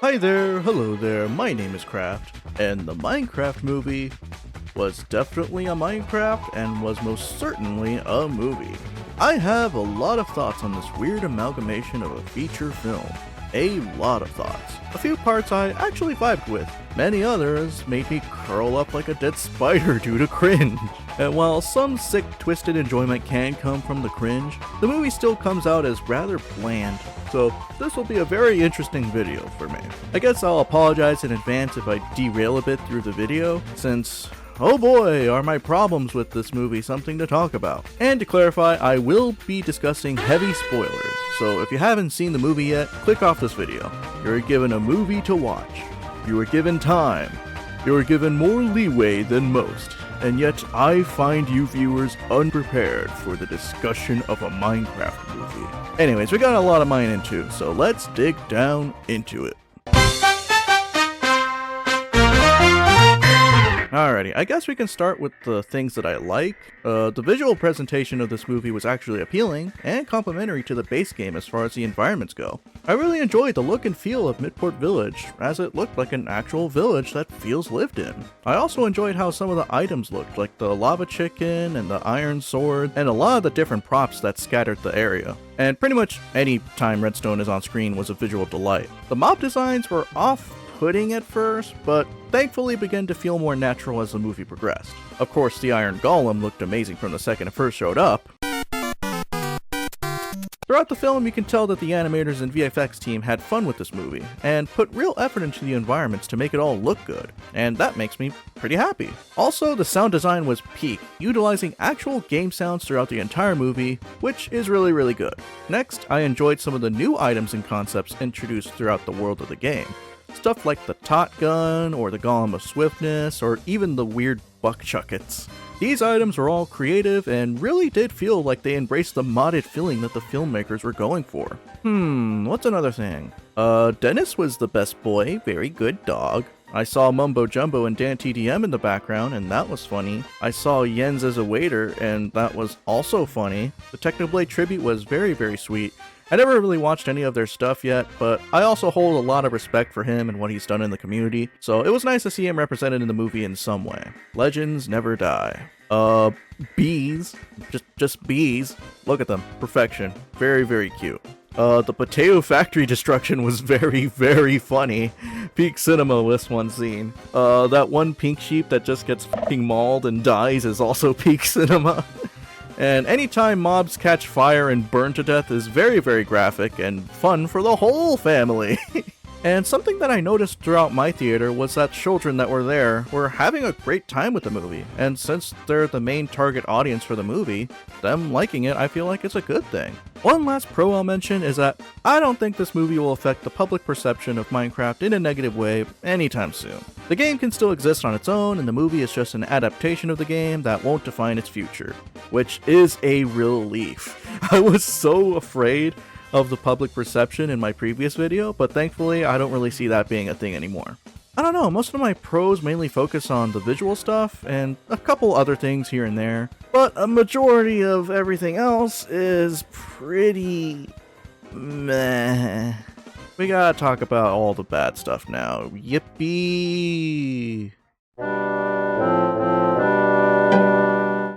Hi there, hello there, my name is Craft, and the Minecraft movie was definitely a Minecraft and was most certainly a movie. I have a lot of thoughts on this weird amalgamation of a feature film. A lot of thoughts. A few parts I actually vibed with. Many others made me curl up like a dead spider due to cringe. And while some sick, twisted enjoyment can come from the cringe, the movie still comes out as rather bland. So this will be a very interesting video for me. I guess I'll apologize in advance if I derail a bit through the video, since oh boy, are my problems with this movie something to talk about. And to clarify, I will be discussing heavy spoilers, so if you haven't seen the movie yet, click off this video. You're given a movie to watch. You are given time. You are given more leeway than most. And yet, I find you viewers unprepared for the discussion of a Minecraft movie. Anyways, we got a lot of mining too, so let's dig down into it. Alrighty, I guess we can start with the things that I like. The visual presentation of this movie was actually appealing and complementary to the base game as far as the environments go. I really enjoyed the look and feel of Midport Village, as it looked like an actual village that feels lived in. I also enjoyed how some of the items looked, like the lava chicken and the iron sword, and a lot of the different props that scattered the area. And pretty much any time redstone is on screen was a visual delight. The mob designs were off-putting at first, but thankfully began to feel more natural as the movie progressed. Of course, the iron golem looked amazing from the second it first showed up. Throughout the film, you can tell that the animators and VFX team had fun with this movie, and put real effort into the environments to make it all look good, and that makes me pretty happy. Also, the sound design was peak, utilizing actual game sounds throughout the entire movie, which is really good. Next, I enjoyed some of the new items and concepts introduced throughout the world of the game. Stuff like the Tot Gun, or the Golem of Swiftness, or even the weird Buck Chuckets. These items were all creative and really did feel like they embraced the modded feeling that the filmmakers were going for. What's another thing? Dennis was the best boy, very good dog. I saw Mumbo Jumbo and Dan TDM in the background, and that was funny. I saw Jens as a waiter, and that was also funny. The Technoblade tribute was very sweet. I never really watched any of their stuff yet, but I also hold a lot of respect for him and what he's done in the community, so it was nice to see him represented in the movie in some way. Legends never die. Bees. Just bees. Look at them. Perfection. Very cute. The potato factory destruction was very funny. Peak cinema with one scene. That one pink sheep that just gets fucking mauled and dies is also peak cinema. And anytime mobs catch fire and burn to death is very graphic and fun for the whole family. And something that I noticed throughout my theater was that children that were there were having a great time with the movie, and since they're the main target audience for the movie, them liking it I feel like it's a good thing. One last pro I'll mention is that I don't think this movie will affect the public perception of Minecraft in a negative way anytime soon. The game can still exist on its own, and the movie is just an adaptation of the game that won't define its future, which is a relief. I was so afraid of the public perception in my previous video, but thankfully I don't really see that being a thing anymore. I don't know, most of my pros mainly focus on the visual stuff and a couple other things here and there, but a majority of everything else is pretty meh. We gotta talk about all the bad stuff now. Yippee!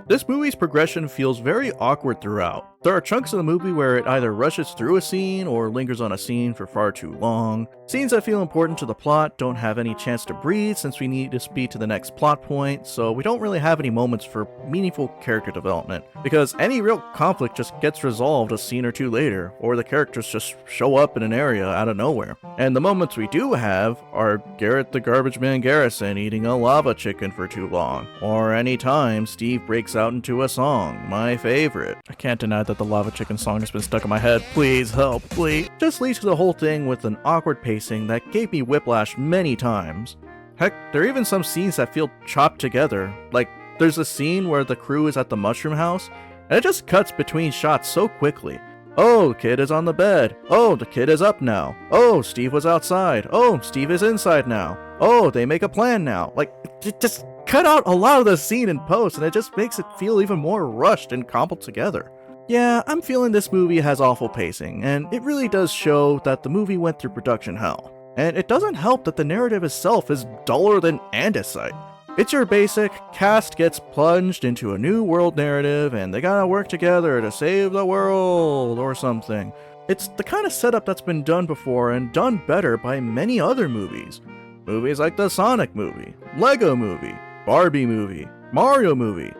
This movie's progression feels very awkward throughout. There are chunks of the movie where it either rushes through a scene or lingers on a scene for far too long. Scenes that feel important to the plot don't have any chance to breathe since we need to speed to the next plot point, so we don't really have any moments for meaningful character development, because any real conflict just gets resolved a scene or two later, or the characters just show up in an area out of nowhere. And the moments we do have are Garrett the Garbage Man Garrison eating a lava chicken for too long, or any time Steve breaks out into a song, my favorite. I can't deny that the lava chicken song has been stuck in my head. Please help, please. Just leads to the whole thing with an awkward pacing that gave me whiplash many times. Heck, there are even some scenes that feel chopped together. Like, there's a scene where the crew is at the mushroom house, and it just cuts between shots so quickly. Oh, the kid is on the bed. Oh, the kid is up now. Oh, Steve was outside. Oh, Steve is inside now. Oh, they make a plan now. Like, just cut out a lot of the scene in post, and it just makes it feel even more rushed and cobbled together. Yeah, I'm feeling this movie has awful pacing, and it really does show that the movie went through production hell. And it doesn't help that the narrative itself is duller than andesite. It's your basic cast gets plunged into a new world narrative and they gotta work together to save the world or something. It's the kind of setup that's been done before and done better by many other movies. Movies like the Sonic movie, Lego movie, Barbie movie, Mario movie,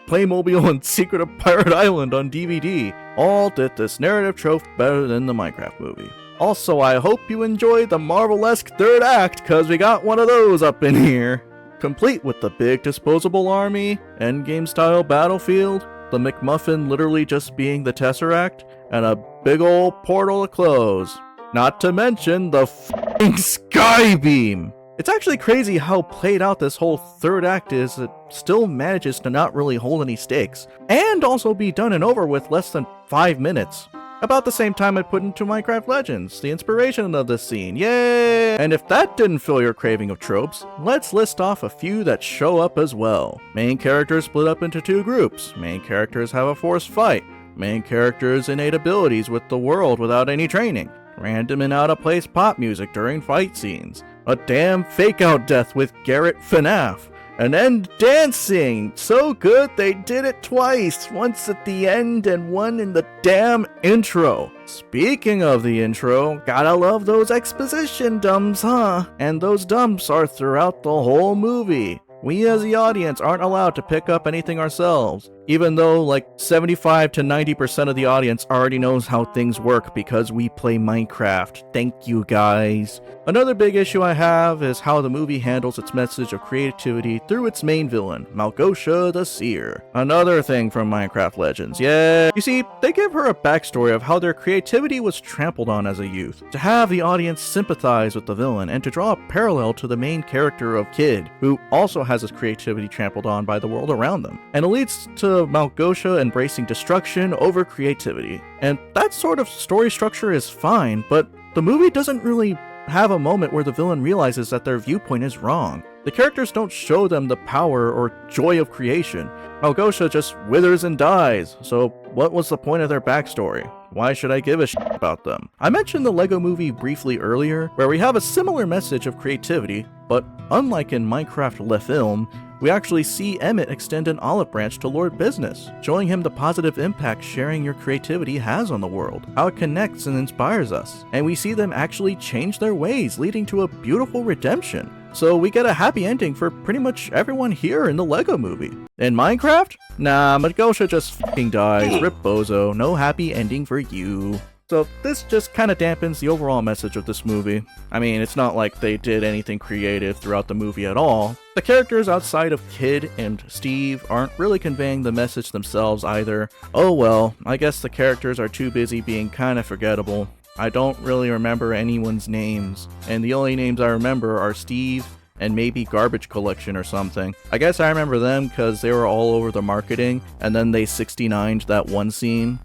Playmobil and Secret of Pirate Island on DVD all did this narrative trope better than the Minecraft movie. Also, I hope you enjoyed the Marvel-esque third act, cause we got one of those up in here. Complete with the big disposable army, endgame-style battlefield, the McMuffin literally just being the Tesseract, and a big ol' portal to close. Not to mention the f***ing Skybeam! It's actually crazy how played out this whole third act is. It still manages to not really hold any stakes, and also be done and over with less than 5 minutes. About the same time I put into Minecraft Legends, the inspiration of this scene, yay! And if that didn't fill your craving of tropes, let's list off a few that show up as well. Main characters split up into 2 groups, main characters have a forced fight, main characters innate abilities with the world without any training, random and out of place pop music during fight scenes, a damn fake out death with Garrett FNAF, an end dancing, so good they did it twice, once at the end and one in the damn intro. Speaking of the intro, gotta love those exposition dumps, huh? And those dumps are throughout the whole movie. We as the audience aren't allowed to pick up anything ourselves, even though like 75 to 90% of the audience already knows how things work because we play Minecraft. Thank you guys. Another big issue I have is how the movie handles its message of creativity through its main villain, Malgosha the Seer. Another thing from Minecraft Legends, yeah. You see, they give her a backstory of how their creativity was trampled on as a youth, to have the audience sympathize with the villain and to draw a parallel to the main character of Kid, who also has his creativity trampled on by the world around them. And it leads to Malgosha embracing destruction over creativity. And that sort of story structure is fine, but the movie doesn't really have a moment where the villain realizes that their viewpoint is wrong. The characters don't show them the power or joy of creation. Malgosha just withers and dies, so what was the point of their backstory? Why should I give a shit about them? I mentioned the Lego movie briefly earlier, where we have a similar message of creativity, but unlike in Minecraft Le Film, we actually see Emmett extend an olive branch to Lord Business, showing him the positive impact sharing your creativity has on the world, how it connects and inspires us, and we see them actually change their ways, leading to a beautiful redemption. So we get a happy ending for pretty much everyone here in the Lego movie. In Minecraft? Nah, Malgosha just fucking dies, rip bozo, no happy ending for you. So this just kinda dampens the overall message of this movie. I mean, it's not like they did anything creative throughout the movie at all. The characters outside of Kid and Steve aren't really conveying the message themselves either. Oh well, I guess the characters are too busy being kinda forgettable. I don't really remember anyone's names, and the only names I remember are Steve and maybe Garbage Collection or something. I guess I remember them because they were all over the marketing, and then they 69'd that one scene,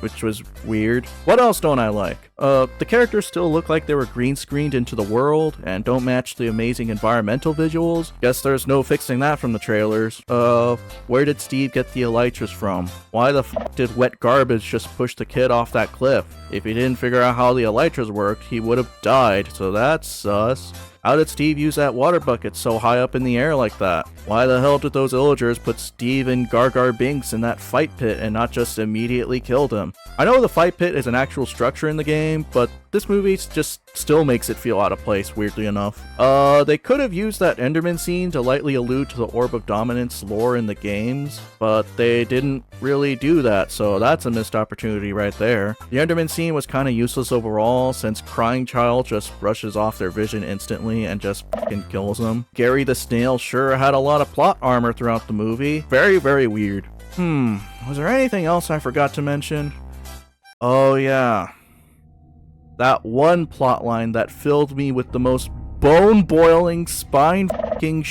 which was weird. What else don't I like? The characters still look like they were green screened into the world and don't match the amazing environmental visuals. Guess there's no fixing that from the trailers. Where did Steve get the elytras from? Why the f did Wet Garbage just push the kid off that cliff? If he didn't figure out how the elytras worked, he would have died, so that's sus. How did Steve use that water bucket so high up in the air like that? Why the hell did those villagers put Steve and Gargar Binks in that fight pit and not just immediately killed him? I know the fight pit is an actual structure in the game, but this movie just still makes it feel out of place, weirdly enough. They could have used that Enderman scene to lightly allude to the Orb of Dominance lore in the games, but they didn't really do that, so that's a missed opportunity right there. The Enderman scene was kinda useless overall, since Crying Child just brushes off their vision instantly and just fucking kills them. Gary the Snail sure had a lot of plot armor throughout the movie. Very, very weird. Was there anything else I forgot to mention? Oh yeah. That one plotline that filled me with the most bone-boiling, spine-fucking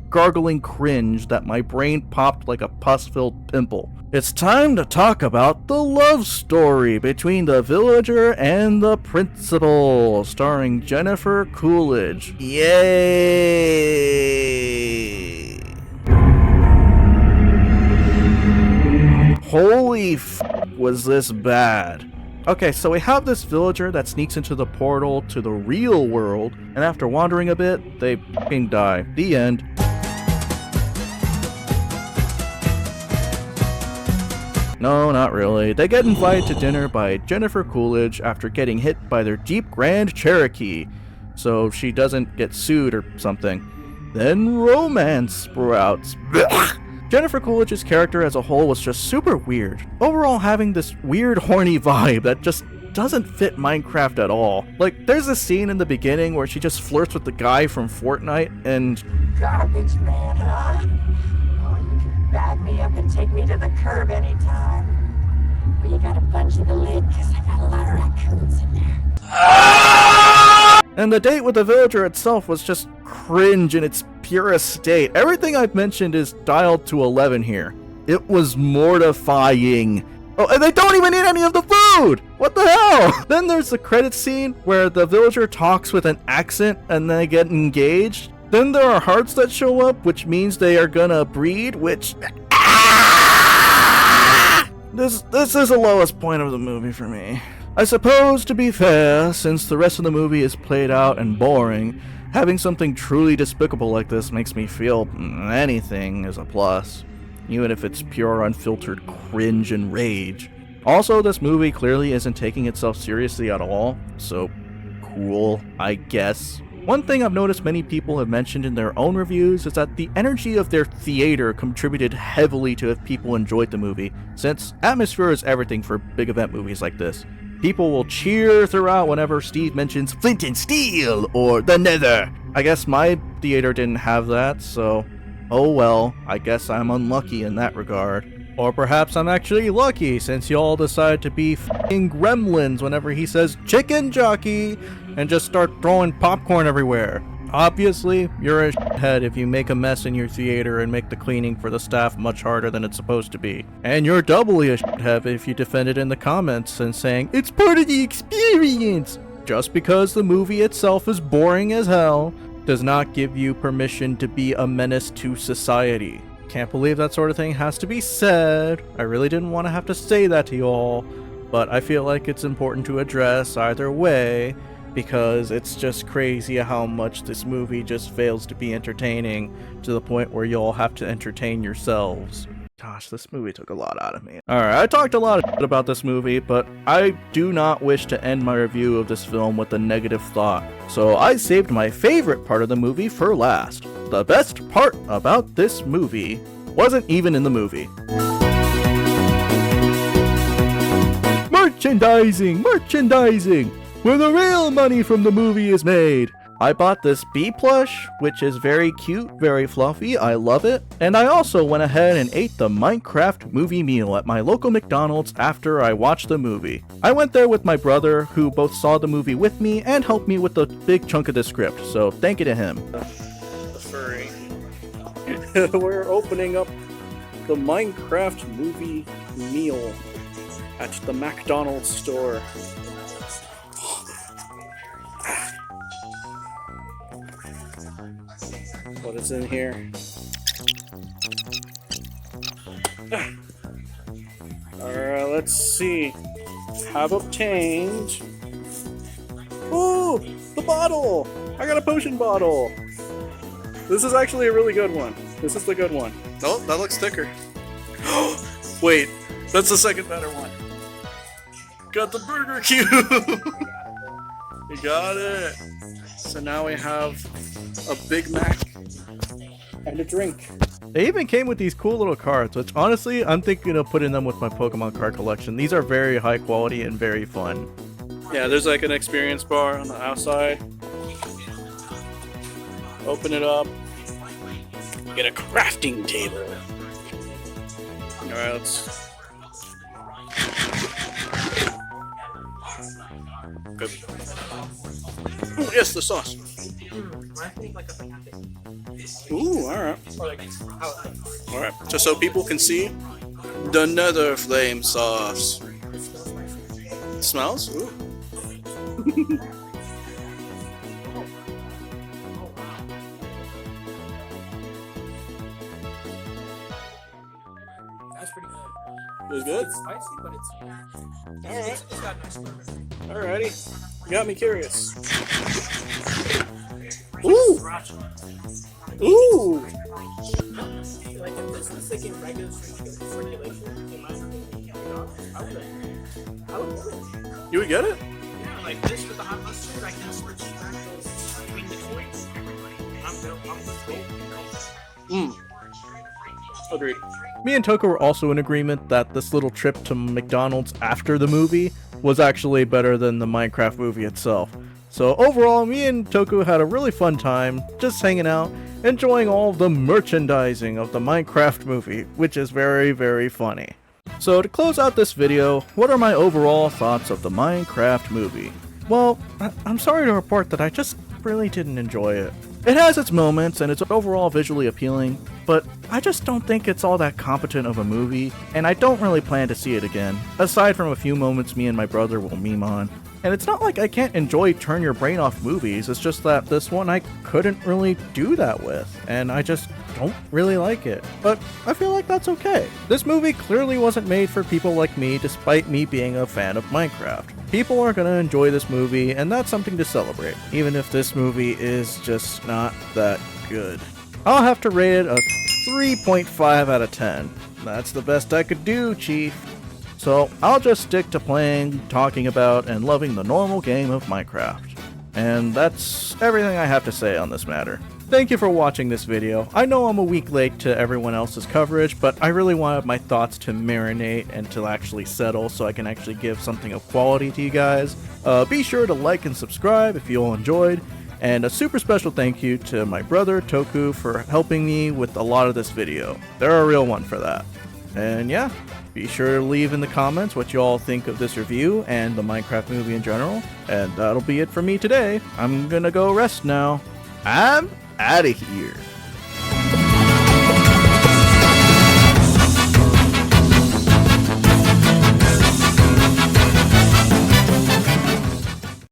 gargling cringe that my brain popped like a pus-filled pimple. It's time to talk about the love story between the villager and the principal, starring Jennifer Coolidge. Yay! Holy f***, was this bad. Okay, so we have this villager that sneaks into the portal to the real world, and after wandering a bit, they f***ing die. The end. No, not really. They get invited to dinner by Jennifer Coolidge after getting hit by their Jeep Grand Cherokee, so she doesn't get sued or something. Then romance sprouts. Jennifer Coolidge's character as a whole was just super weird. Overall having this weird horny vibe that just doesn't fit Minecraft at all. Like, there's a scene in the beginning where she just flirts with the guy from Fortnite and... Garbage man, huh? Oh, you can bag me up and take me to the curb anytime. But you gotta punch in the lid, cause I got a lot of raccoons in there. And the date with the villager itself was just cringe in its purest state. Everything I've mentioned is dialed to 11 here. It was mortifying. Oh, and they don't even eat any of the food! What the hell? Then there's the credit scene where the villager talks with an accent and they get engaged. Then there are hearts that show up, which means they are gonna breed, which... This is the lowest point of the movie for me. I suppose, to be fair, since the rest of the movie is played out and boring, having something truly despicable like this makes me feel anything is a plus, even if it's pure unfiltered cringe and rage. Also, this movie clearly isn't taking itself seriously at all, so cool, I guess. One thing I've noticed many people have mentioned in their own reviews is that the energy of their theater contributed heavily to if people enjoyed the movie, since atmosphere is everything for big event movies like this. People will cheer throughout whenever Steve mentions Flint and Steel or the Nether. I guess my theater didn't have that, so oh well, I guess I'm unlucky in that regard. Or perhaps I'm actually lucky since y'all decide to be f***ing gremlins whenever he says chicken jockey and just start throwing popcorn everywhere. Obviously, you're a shithead if you make a mess in your theater and make the cleaning for the staff much harder than it's supposed to be. And you're doubly a shithead if you defend it in the comments and saying, it's part of the experience! Just because the movie itself is boring as hell does not give you permission to be a menace to society. Can't believe that sort of thing has to be said. I really didn't want to have to say that to y'all, but I feel like it's important to address either way, because it's just crazy how much this movie just fails to be entertaining to the point where y'all have to entertain yourselves. Gosh, this movie took a lot out of me. Alright, I talked a lot of shit about this movie, but I do not wish to end my review of this film with a negative thought. So I saved my favorite part of the movie for last. The best part about this movie wasn't even in the movie. Merchandising! Merchandising! Where the real money from the movie is made. I bought this bee plush, which is very cute, very fluffy, I love it. And I also went ahead and ate the Minecraft movie meal at my local McDonald's after I watched the movie. I went there with my brother, who both saw the movie with me and helped me with the big chunk of the script, so thank you to him. The furry. We're opening up the Minecraft movie meal at the McDonald's store. What is in here? Alright, let's see. Have obtained. Ooh, the bottle! I got a potion bottle! This is actually a really good one. This is the good one. Oh, that looks thicker. Wait, that's the second better one. Got the burger cube! We got it! So now we have a Big Mac and a drink. They even came with these cool little cards, which honestly, I'm thinking of putting them with my Pokemon card collection. These are very high quality and very fun. Yeah, there's like an experience bar on the outside. Open it up. Get a crafting table. Alright, let's... Good. Oh, yes, the sauce. Ooh, alright. Alright, just so people can see the nether flame sauce. It smells? Ooh. That's pretty good. It was good? It's spicy, but it's Alright. it's got nice flavor. Alrighty. You got me curious. Ooh! Ooh! Like if this was like in regular regulation, in my I would want it. You would get it? Yeah, like this with the hot mustard, I can switch between the toys. I'm Agreed. Me and Toka were also in agreement that this little trip to McDonald's after the movie was actually better than the Minecraft movie itself. So overall, me and Toku had a really fun time just hanging out, enjoying all the merchandising of the Minecraft movie, which is very, very funny. So to close out this video, what are my overall thoughts of the Minecraft movie? Well, I'm sorry to report that I just really didn't enjoy it. It has its moments and it's overall visually appealing, but I just don't think it's all that competent of a movie, and I don't really plan to see it again, aside from a few moments me and my brother will meme on. And it's not like I can't enjoy turn your brain off movies, it's just that this one I couldn't really do that with, and I just don't really like it. But I feel like that's okay. This movie clearly wasn't made for people like me, despite me being a fan of Minecraft. People are gonna enjoy this movie, and that's something to celebrate, even if this movie is just not that good. I'll have to rate it a 3.5 out of 10. That's the best I could do, Chief. So I'll just stick to playing, talking about, and loving the normal game of Minecraft. And that's everything I have to say on this matter. Thank you for watching this video. I know I'm a week late to everyone else's coverage, but I really wanted my thoughts to marinate and to actually settle so I can actually give something of quality to you guys. Be sure to like and subscribe if you all enjoyed. And a super special thank you to my brother Toku for helping me with a lot of this video. They're a real one for that. And yeah, be sure to leave in the comments what you all think of this review and the Minecraft movie in general. And that'll be it for me today. I'm gonna go rest now. I'm out of here.